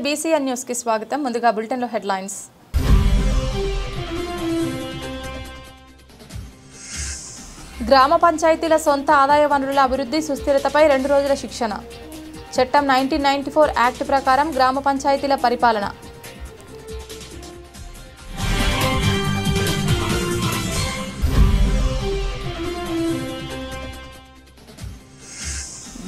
BCN news కి స్వాగతం. ముందుగా బులెటిన్ లో హెడ్లైన్స్. గ్రామ పంచాయతీల సొంత ఆదాయ వనరుల అభివృద్ధి సుస్థిరతపై 2 రోజుల శిక్షణ. చట్టం 1994 యాక్ట్ ప్రకారం గ్రామ పంచాయతీల పరిపాలన.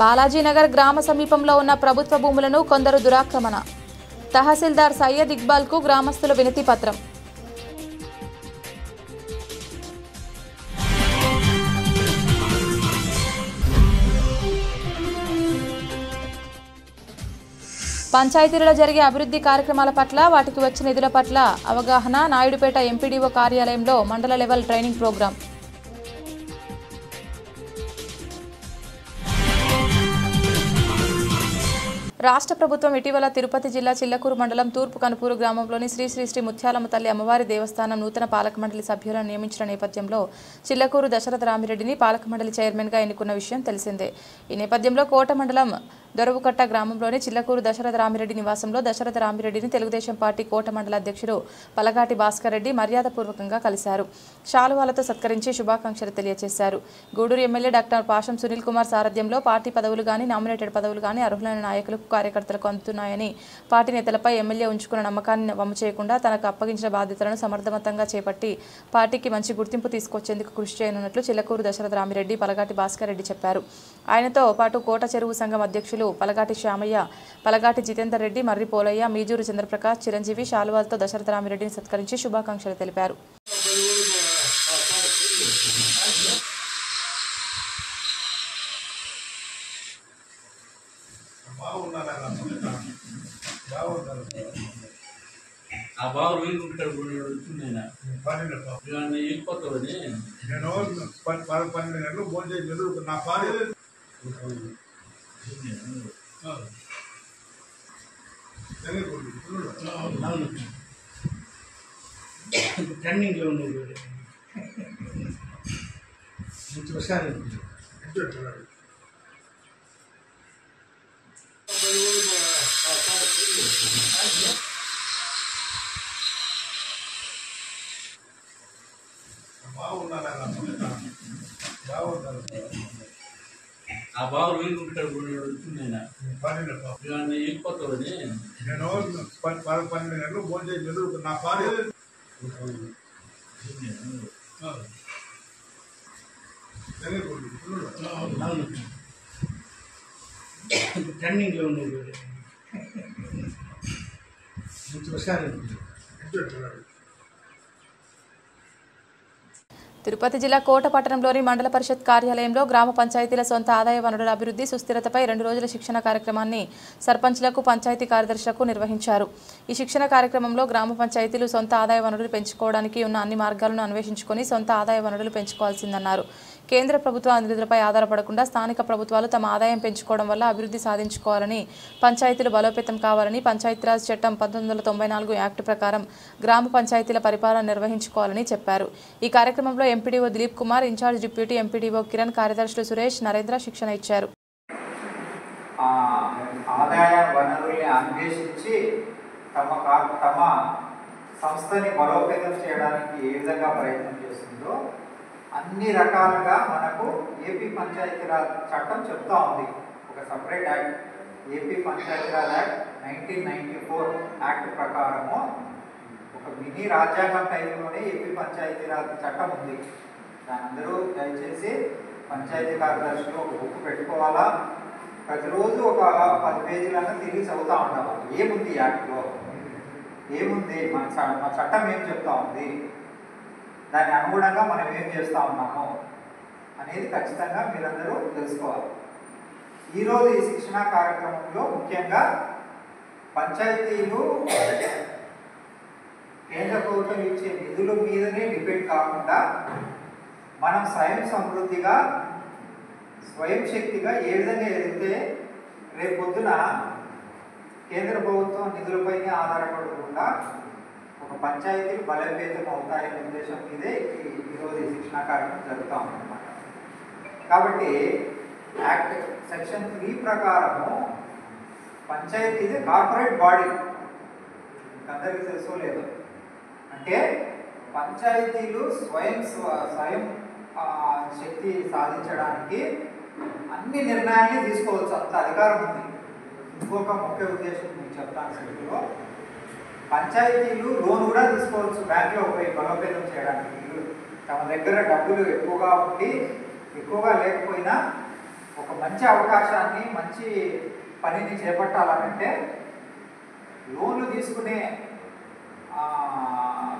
బాలాజీనగర్ గ్రామ సమీపంలో ఉన్న ప్రభుత్వ భూములను కొందరు దురాక్రమణ. తహసీల్దార్ సయ్యద్ ఇక్బాల్కు గ్రామస్తుల వినతి పత్రం. పంచాయతీలలో జరిగే అభివృద్ధి కార్యక్రమాల పట్ల, వాటికి వచ్చిన నిధుల పట్ల అవగాహన. నాయుడుపేట ఎంపీడీఓ కార్యాలయంలో మండల లెవెల్ ట్రైనింగ్ ప్రోగ్రాం. రాష్ట్ర ప్రభుత్వం ఇటీవల తిరుపతి జిల్లా చిల్లకూరు మండలం తూర్పు కనుపూరు గ్రామంలోని శ్రీ శ్రీ శ్రీ ముత్యాలమ్మ తల్లి అమ్మవారి దేవస్థానం నూతన పాలక మండలి సభ్యులను నియమించిన నేపథ్యంలో చిల్లకూరు దశరథ రామిరెడ్డిని పాలక మండలి చైర్మన్గా ఎన్నుకున్న విషయం తెలిసిందే. ఈ నేపథ్యంలో కోట మండలం దొరవుకట్ట గ్రామంలోని చిల్లకూరు దశరథ రామిరెడ్డి నివాసంలో దశరథ రామిరెడ్డిని తెలుగుదేశం పార్టీ కోట మండల అధ్యక్షుడు పలగాటి భాస్కర్ రెడ్డి మర్యాదపూర్వకంగా కలిశారు. శాలువాలతో సత్కరించి శుభాకాంక్షలు తెలియజేశారు. గూడూరు ఎమ్మెల్యే డాక్టర్ పాషం సునీల్ కుమార్ సారథ్యంలో పార్టీ పదవులు గానీ, నామినేటెడ్ పదవులు గానీ అర్హులైన నాయకులకు, కార్యకర్తలకు అందుతున్నాయని, పార్టీ నేతలపై ఎమ్మెల్యే ఉంచుకున్న నమ్మకాన్ని వమ్ము చేయకుండా తనకు అప్పగించిన బాధ్యతలను సమర్థవంతంగా చేపట్టి పార్టీకి మంచి గుర్తింపు తీసుకొచ్చేందుకు కృషి చేయనున్నట్లు చిల్లకూరు దశరథ రామిరెడ్డి పలగాటి భాస్కర్ రెడ్డి చెప్పారు. ఆయనతో పాటు కోట చెరువు సంఘం అధ్యక్షులు పలగాటి శ్యామయ్య, పలగాటి జితేందర్ రెడ్డి, మర్రి పోలయ్య, మీజూరు చంద్రప్రకాష్, చిరంజీవి శాలువాలతో దశరథ రామిరెడ్డిని సత్కరించి శుభాకాంక్షలు తెలిపారు. ట్రెండింగ్లో ఉండేది ఒకసారి ఆ బాబు వీలుకుంటాడు వచ్చిందైనా వెళ్ళిపోతావని నేను 12 గంటలు ఫోన్ చేసి నా భార్య ట్రెండింగ్లో ఉండేది ఒకసారి తిరుపతి జిల్లా కోట పట్టణంలోని మండల పరిషత్ కార్యాలయంలో గ్రామ పంచాయతీల సొంత ఆదాయ వనరుల అభివృద్ధి సుస్థిరతపై 2 రోజుల శిక్షణ కార్యక్రమాన్ని సర్పంచ్లకు, పంచాయతీ కార్యదర్శులకు నిర్వహించారు. ఈ శిక్షణ కార్యక్రమంలో గ్రామ పంచాయతీలు సొంత ఆదాయ వనరులు పెంచుకోవడానికి ఉన్న అన్ని మార్గాలను అన్వేషించుకొని సొంత ఆదాయ వనరులు పెంచుకోవాల్సిందన్నారు. కేంద్ర ప్రభుత్వ నిధులపై ఆధారపడకుండా స్థానిక ప్రభుత్వాలు తమ ఆదాయం పెంచుకోవడం వల్ల అభివృద్ధి సాధించుకోవాలని, పంచాయతీలు బలోపేతం కావాలని, పంచాయతీరాజ్ చట్టం 1994 యాక్ట్ ప్రకారం గ్రామ పంచాయతీల పరిపాలన నిర్వహించుకోవాలని చెప్పారు. ఈ కార్యక్రమంలో MPDO Dilip Kumar, incharge deputy MPDO Kiran, కార్యదర్శులు సురేష్, నరేంద్ర శిక్షణ ఇచ్చారు. ఆదాయ వనరుల్ని అన్వేషించి తమ సంస్థని బలోపేతం చేయడానికి ఏ విధంగా ప్రయత్నం చేస్తుందో అన్ని రకాలుగా మనకు ఏపీ పంచాయతీరాజ్ చట్టం చెప్తా ఉంది. ఒక separate act, AP Panchayati Raj act 1994 act ప్రకారము ఒక మినీ రాజ్యాంగం టైంలోనే ఏపీ పంచాయతీరాజ్ చట్టం ఉంది. దాని అందరూ దయచేసి పంచాయతీ కార్యదర్శులు ఒక బుక్ పెట్టుకోవాలా, ప్రతిరోజు ఒక 10 పేజీలన్నా తిరిగి చదువుతూ ఉండాలి. ఏముంది యాక్ట్లో, ఏముంది, మన చట్టం ఏం చెప్తా ఉంది, దాని అనుగుణంగా మనం ఏం చేస్తూ ఉన్నాము అనేది ఖచ్చితంగా మీరందరూ తెలుసుకోవాలి. ఈరోజు ఈ శిక్షణా కార్యక్రమంలో ముఖ్యంగా పంచాయతీలు కేంద్ర ప్రభుత్వం ఇచ్చే నిధుల మీదనే డిపెండ్ కాకుండా మనం స్వయం సమృద్ధిగా, స్వయం శక్తిగా ఏ విధంగా ఎదిగితే రేపొద్దున కేంద్ర ప్రభుత్వం నిధులపైనే ఆధారపడకుండా ఒక పంచాయతీలు బలోపేతం అవుతాయనే ఉద్దేశం మీదే ఈరోజు ఈ శిక్షణా కార్యక్రమం జరుగుతూ ఉందన్నమాట. కాబట్టి యాక్ట్ సెక్షన్ 3 ప్రకారము పంచాయతీ ఇది కార్పొరేట్ బాడీ, అందరికీ తెలుసో లేదు. అంటే పంచాయతీలు స్వయం శక్తి సాధించడానికి అన్ని నిర్ణయాన్ని తీసుకోవచ్చు, అంత అధికారం ఉంది. ఇంకొక ముఖ్య ఉద్దేశం మీకు చెప్తాను. సభ్యులు పంచాయతీలు లోన్ కూడా తీసుకోవచ్చు బ్యాంకులో పోయి బలోపేతం చేయడానికి. తమ దగ్గర డబ్బులు ఎక్కువగా ఉండి ఎక్కువగా లేకపోయినా ఒక మంచి అవకాశాన్ని మంచి పనిని చేపట్టాలంటే లోన్లు తీసుకునే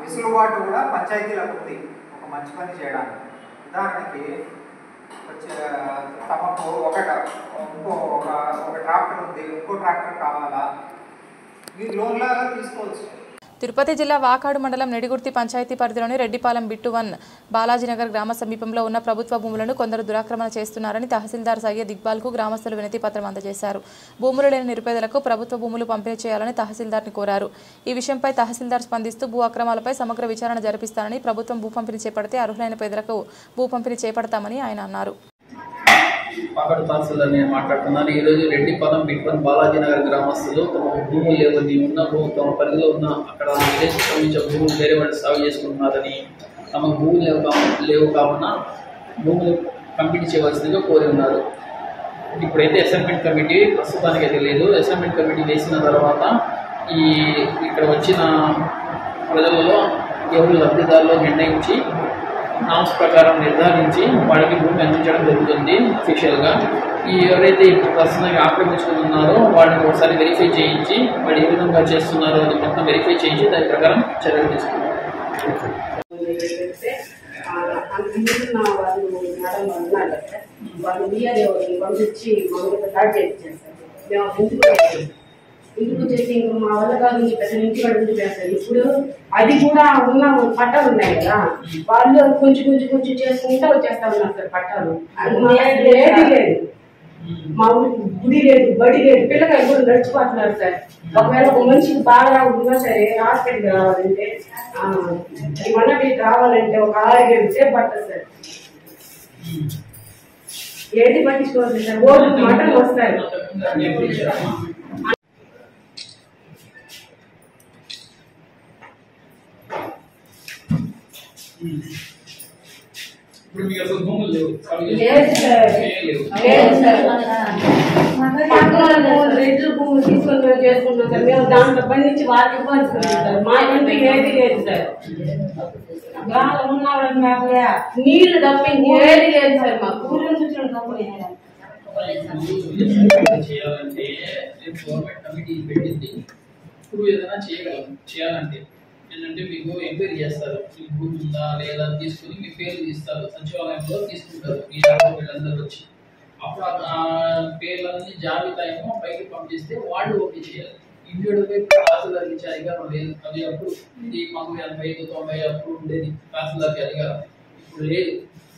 వెసులుబాటు కూడా పంచాయతీలకు ఉంది ఒక మంచి పని చేయడానికి. ఉదాహరణకి తమకు ఒక ట్రాక్టర్ ఉంది, ఇంకో ట్రాక్టర్ కావాలా, మీరు లోన్ లాగా తీసుకోవచ్చు. తిరుపతి జిల్లా వాకాడు మండలం నెడిగుర్తి పంచాయతీ పరిధిలోని రెడ్డిపాలెం బిట్టు 1 బాలాజీనగర్ గ్రామ సమీపంలో ఉన్న ప్రభుత్వ భూములను కొందరు దురాక్రమణ చేస్తున్నారని తహసీల్దార్ సయ్యద్ ఇక్బాల్కు గ్రామస్తులు వినతి పత్రం అందజేశారు. భూములు లేని నిరుపేదలకు ప్రభుత్వ భూములు పంపిణీ చేయాలని తహసీల్దార్ని కోరారు. ఈ విషయంపై తహసీల్దార్ స్పందిస్తూ భూ అక్రమాలపై సమగ్ర విచారణ జరిపిస్తానని, ప్రభుత్వం భూ పంపిణీ చేపడితే అర్హులైన పేదలకు భూ పంపిణీ చేపడతామని ఆయన అన్నారు. వాకాడు తహసీల్దార్ నేను మాట్లాడుతున్నాను. ఈరోజు రెడ్డిపాలెం బిట్ 1 బాలాజీనగర్ గ్రామస్తులు తమ భూములు లేవని తమ పరిధిలో ఉన్న అక్కడ విలేజ్ సంబంధించిన భూములు వేరే వాళ్ళు సాగు చేసుకుంటున్నారని, తమ భూములు లేవు కావున భూములు పంపిణీ చేయవలసిందిగా కోరి ఉన్నారు. ఇప్పుడైతే అసైన్మెంట్ కమిటీ ప్రస్తుతానికి అయితే లేదు. అసైన్మెంట్ కమిటీ వేసిన తర్వాత ఇక్కడ వచ్చిన ప్రజలలో ఎవరు లబ్ధిదారులు నిర్ణయించి నామ్స్ ప్రకారం నిర్ధారించి వాడికి భూమి అందించడం జరుగుతుంది. అఫీషియల్గా ఎవరైతే ఇప్పుడు ప్రస్తుతంగా ఆక్రమించుకున్నారో వాడిని ఒకసారి వెరిఫై చేయించి వాడు ఏ విధంగా చేస్తున్నారో అది మొత్తం వెరిఫై చేయించి దాని ప్రకారం చర్యలు తీసుకున్నారు. ఇంటికి వచ్చేసి ఇంకా మా వల్ల కాదు పెద్ద ఇంటి వాడు ఇంటి చేస్తారు. ఇప్పుడు అది కూడా ఉన్న పట్టాలు ఉన్నాయి కదా, వాళ్ళు కొంచెం చేసుకుంటూ వచ్చేస్తా ఉన్నారు సార్ పట్టాలు. ఏది లేదు, మా ఊరికి గుడి లేదు, బడి లేదు, పిల్లకాయలు కూడా నడిచిపోతున్నారు సార్. ఒకవేళ ఒక మనిషికి బాగా ఉన్నా సరే హాస్పిటల్కి రావాలంటే ఏమన్నా మీకు రావాలంటే ఒక 6-7 సేపు పడుతుంది సార్. ఏది పట్టించుకోవాలి సార్, ఓటు మటన్ వస్తాయి. ఇప్పుడు మీకు అసలు భూములు లేవు, భూములు తీసుకొని మేము చేసుకుంటాం సార్. మేము దాంట్లో పండించి వాళ్ళకి ఇవ్వాల్సింది సార్. మా ఇంట్లో ఏది లేదు సార్. నీళ్లు తప్పించి ఏది లేదు సార్. మా ఊరిని చూసిన చేయాలంటే గవర్నమెంట్ కమిటీ పెట్టింది. ఇప్పుడు ఏదైనా చేయాలంటే ఏంటంటే మీకు ఎంక్వైరీ చేస్తారు, మీకు భూమి ఉందా లేదా తీసుకుని మీ పేర్లు తీస్తారు, సచివాలయంలో తీసుకుంటారు ఈ వీళ్ళందరూ వచ్చి. అప్పుడు ఆ పేర్లన్నీ జాబితా ఏమో పైకి పంపిస్తే వాళ్ళు ఓకే చేయాలి. ఇండివిజువల్గా తహసీల్దార్కి ఇచ్చే అధికారం లేదు. అది అప్పుడు మాకు 80-90 అప్పుడు ఉండేది తహసీల్దార్కి అధికారం, ఇప్పుడు లేదు.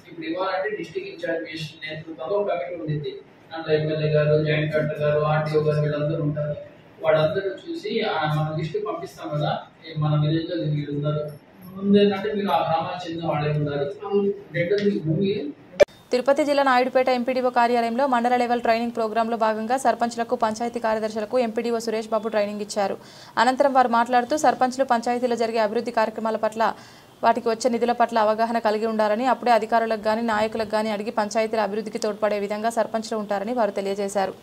ఇప్పుడు ఇవ్వాలంటే డిస్ట్రిక్ట్ ఇన్ఛార్జ్ నేతృత్వంలో ఒక కమిటీ ఉండేది. దాంట్లో ఎమ్మెల్యే గారు, జాయింట్ కలెక్టర్ గారు, ఆర్టీఓ గారు వీళ్ళందరూ ఉంటారు. వాళ్ళందరూ చూసి మన లిస్టు పంపిస్తాం కదా, మన విలేజ్ లో వీళ్ళు ఉన్నారు, ముందేంటంటే మీరు ఆ గ్రామానికి చెందిన వాళ్ళే ఉన్నారు. రెండోది భూమి. తిరుపతి జిల్లా నాయుడుపేట ఎంపీడీఓ కార్యాలయంలో మండల లెవెల్ ట్రైనింగ్ ప్రోగ్రాంలో భాగంగా సర్పంచ్లకు, పంచాయతీ కార్యదర్శులకు ఎంపీడీఓ సురేష్ బాబు ట్రైనింగ్ ఇచ్చారు. అనంతరం వారు మాట్లాడుతూ సర్పంచ్లు పంచాయతీలో జరిగే అభివృద్ధి కార్యక్రమాల పట్ల, వాటికి వచ్చే నిధుల పట్ల అవగాహన కలిగి ఉండాలని, అప్పుడే అధికారులకు కానీ నాయకులకు కానీ అడిగి పంచాయతీల అభివృద్ధికి తోడ్పడే విధంగా సర్పంచ్లు ఉంటారని వారు తెలియజేశారు.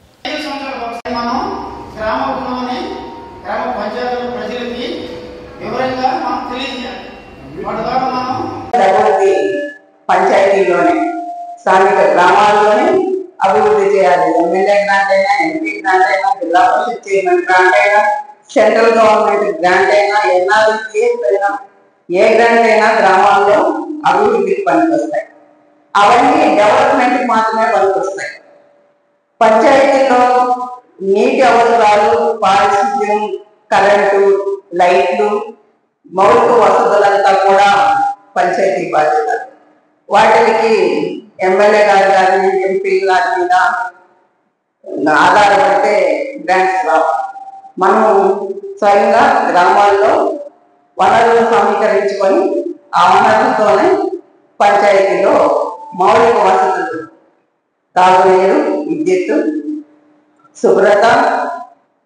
పంచాయతీలోనే స్థానిక గ్రామాల్లోనే అభివృద్ధి చేయాలి. ఎమ్మెల్యే గ్రాంట్ అయినా, ఎంపీ గ్రాంట్ అయినా, జిల్లా పరిషత్ చైర్మన్ గ్రాంట్ అయినా, సెంట్రల్ గవర్నమెంట్ గ్రాంట్ అయినా, ఎన్ఆర్జీఎస్ అయినా, ఏ గ్రాంట్ అయినా గ్రామాల్లో అభివృద్ధికి పనికొస్తాయి. అవన్నీ డెవలప్మెంట్కి మాత్రమే పనికొస్తాయి. పంచాయతీలో నీటి అవసరాలు, పారిశుద్ధ్యం, కరెంటు, లైట్లు, మౌలిక వసతులంతా కూడా పంచాయతీ బాధ్యత. వాటికి ఎమ్మెల్యే గారు కానీ, ఎంపీ గారి మీద ఆధారపడితే గ్రాంట్స్ రావు. మనం స్వయంగా గ్రామాల్లో వనరులు సమీకరించుకొని ఆ వనరులతోనే పంచాయతీలో మౌలిక వసతులు, తాగునీరు, విద్యుత్తు, శుభ్రత,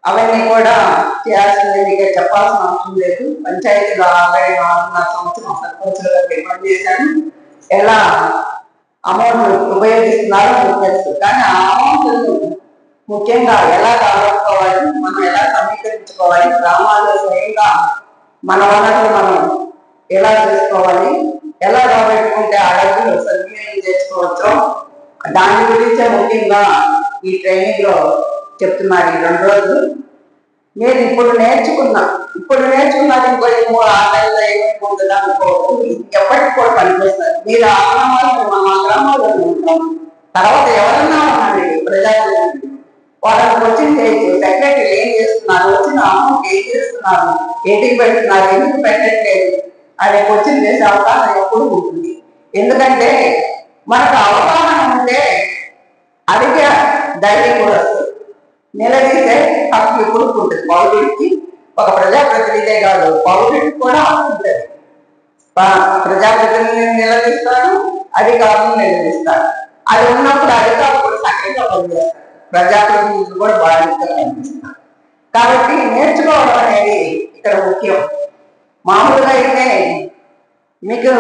అవన్నీ కూడా చేయాల్సింది మీకు చెప్పాల్సిన అవసరం లేదు. పంచాయతీలో ఆల్రెడీ 4.5 సంవత్సరం సర్పంచులుగా పనిచేశాను. ఎలా అమౌంట్ ఉపయోగిస్తున్నారో మీకు తెలుసు. కానీ ఆ అమౌంట్ ముఖ్యంగా ఎలా కాపాడుకోవాలి, మనం ఎలా సమీకరించుకోవాలి, గ్రామాల్లో స్వయంగా మన వనరులు మనం ఎలా చేసుకోవాలి, ఎలా రాబట్టుకుంటే ఆ డబ్బులు సద్వినియోగం చేసుకోవచ్చు, దాని గురించే ముఖ్యంగా ఈ ట్రైనింగ్ లో చెప్తున్నారు. ఈ 2 రోజులు మీరు ఇప్పుడు నేర్చుకున్నది ఇంకో 3-6 నెలల్లో ఏమైపోతుందా అనుకోవద్దు. ఎప్పటికి కూడా పనిచేస్తారు. మీరు ఆ గ్రామాల్లో మనం ఆ గ్రామాల్లో ఉంటాం. తర్వాత ఎవరన్నా ఉన్నాడు ప్రజాప్రతినిధులు, వాళ్ళని కోచింగ్ చేయొచ్చు. సెక్రటరీ ఏం చేస్తున్నారు, వచ్చిన అమౌంట్ ఏం చేస్తున్నారు, ఏంటికి పెడుతున్నారు, ఎందుకు పెట్టట్లేదు అనే కోచింగ్ చేసే అవకాశం ఎప్పుడు ఉంటుంది. ఎందుకంటే మనకు అవగాహన ఉంటే అడిగే ధైర్యం కూడా వస్తుంది. నిలదీసే హక్కు ఎప్పుడు ఉంటుంది. పౌరుడికి ఒక ప్రజాప్రతినిధే కాదు, పౌరుడికి కూడా హక్కు ఉంటుంది. ప్రజాప్రతినిధిని నిలదీస్తాడు, అధికారులను నిలదీస్తాడు. అది ఉన్నప్పుడు అధికారులు కూడా సక్రియంగా పనిచేస్తారు, ప్రజాప్రతినిధులు కూడా బాధ్యతగా పనిచేస్తారు. కాబట్టి నేర్చుకోవడం అనేది ఇక్కడ ముఖ్యం. మామూలుగా అయితే మీకు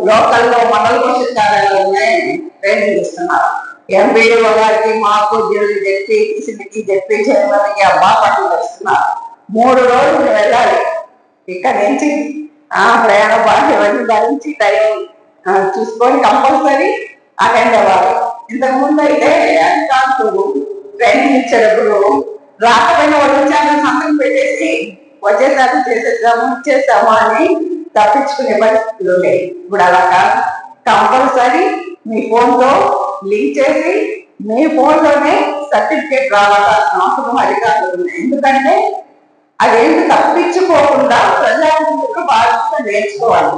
లోకల్లో మండల పరిషత్ కార్యాలయంలో ట్రైనింగ్ ఇస్తున్నారు. ఎంపీడీఓ గారికి, మాకు చెప్పి చేయడానికి బాపట్ల ఇస్తున్నారు. 3 రోజులు వెళ్ళాలి. ఇక్కడ నుంచి ప్రయాణ భాగ్యమని ధరించి టైం చూసుకొని కంపల్సరీ అటెండ్ అవ్వాలి. ఇంతకుముందు అయితే అధికారులు ట్రైనింగ్ ఇచ్చేటప్పుడు రాకపోయిన వాళ్ళు వచ్చాక సంతకం పెట్టేసి వచ్చేసారి ఇచ్చేసాము అని తప్పించుకునే పరిస్థితులు ఉన్నాయి. ఇప్పుడు అలా కాదు, కంపల్సరీ మీ ఫోన్లో లింక్ చేసి మీ ఫోన్లోనే సర్టిఫికేట్ రావాల్సిన అవసరం అధికారులు ఉన్నాయి. ఎందుకంటే అదేంటి తప్పించుకోకుండా ప్రజాప్రతినిధులు బాధ్యత నేర్చుకోవాలి.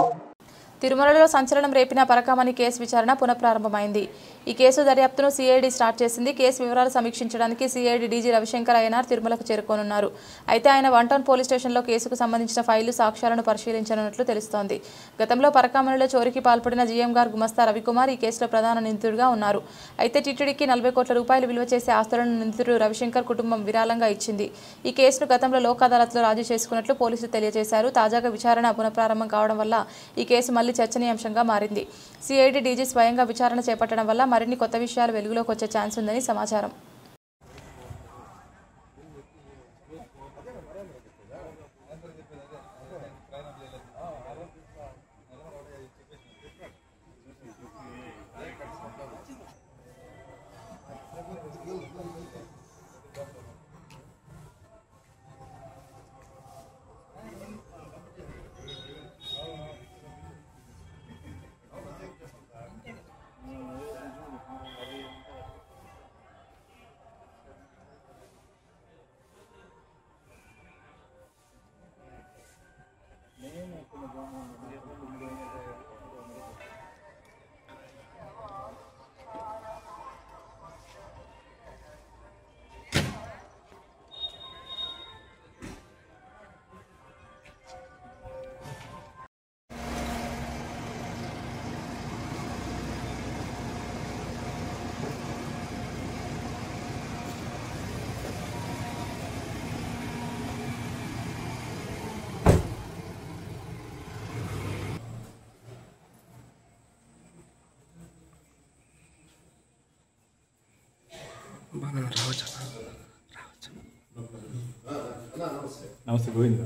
తిరుమలలో సంచలనం రేపిన పరకామణి కేసు విచారణ పునఃప్రారంభమైంది. ఈ కేసు దర్యాప్తును సిఐడి స్టార్ట్ చేసింది. కేసు వివరాలు సమీక్షించడానికి సిఐడి డీజీ రవిశంకర్ అయ్యనార్ తిరుమలకు చేరుకోనున్నారు. అయితే ఆయన 1 టౌన్ పోలీస్ స్టేషన్లో కేసుకు సంబంధించిన ఫైళ్లు, సాక్ష్యాలను పరిశీలించనున్నట్లు తెలుస్తోంది. గతంలో పరకామణిలో చోరీకి పాల్పడిన జీఎం గారు గుమస్తా రవికుమార్ ఈ కేసులో ప్రధాన నిందితుడిగా ఉన్నారు. అయితే టీటీడీకి 40 కోట్ల రూపాయలు విలువ చేసే ఆస్తులను నిందితుడు రవిశంకర్ కుటుంబం విరాళంగా ఇచ్చింది. ఈ కేసును గతంలో లోక్ అదాలత్లో రాజీ చేసుకున్నట్లు పోలీసులు తెలియజేశారు. తాజాగా విచారణ పునఃప్రారంభం కావడం వల్ల ఈ కేసు మళ్లీ చర్చనీయాంశంగా మారింది. సిఐడి డీజీ స్వయంగా విచారణ చేపట్టడం వల్ల మరిన్ని కొత్త విషయాలు వెలుగులోకి వచ్చే ఛాన్స్ ఉందని సమాచారం. నమస్తే గోవింద.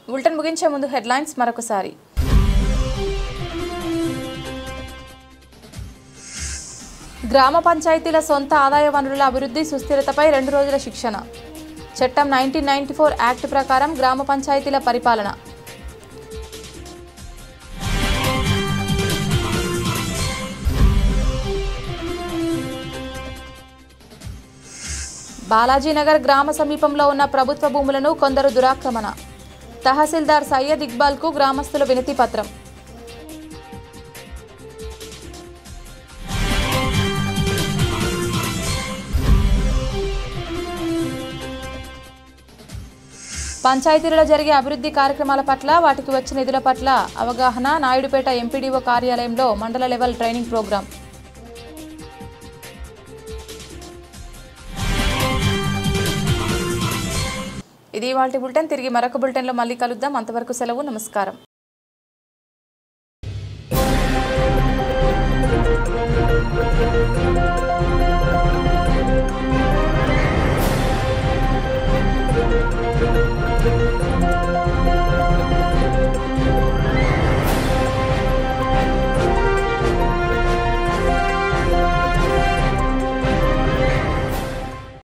బులెటిన్ ముగించే ముందు హెడ్లైన్స్ మరొకసారి. గ్రామ పంచాయతీల సొంత ఆదాయ వనరుల అభివృద్ధి సుస్థిరతపై 2 రోజుల శిక్షణ. చట్టం 1994 యాక్ట్ ప్రకారం గ్రామ పంచాయతీల పరిపాలన. బాలాజీనగర్ గ్రామ సమీపంలో ఉన్న ప్రభుత్వ భూములను కొందరు దురాక్రమణ. తహసీల్దార్ సయ్యద్ ఇక్బాల్కు గ్రామస్తుల వినతి పత్రం. పంచాయతీలలో జరిగే అభివృద్ధి కార్యక్రమాల పట్ల వాటికి వచ్చిన నిధుల పట్ల అవగాహన నాయుడుపేట ఎంపీడీఓ కార్యాలయంలో మండల లెవెల్ ట్రైనింగ్ ప్రోగ్రాం. ఇది ఇవాల్టి బులెటిన్. తిరిగి మరొక బులెటిన్లో మళ్ళీ కలుద్దాం. అంతవరకు సెలవు. నమస్కారం.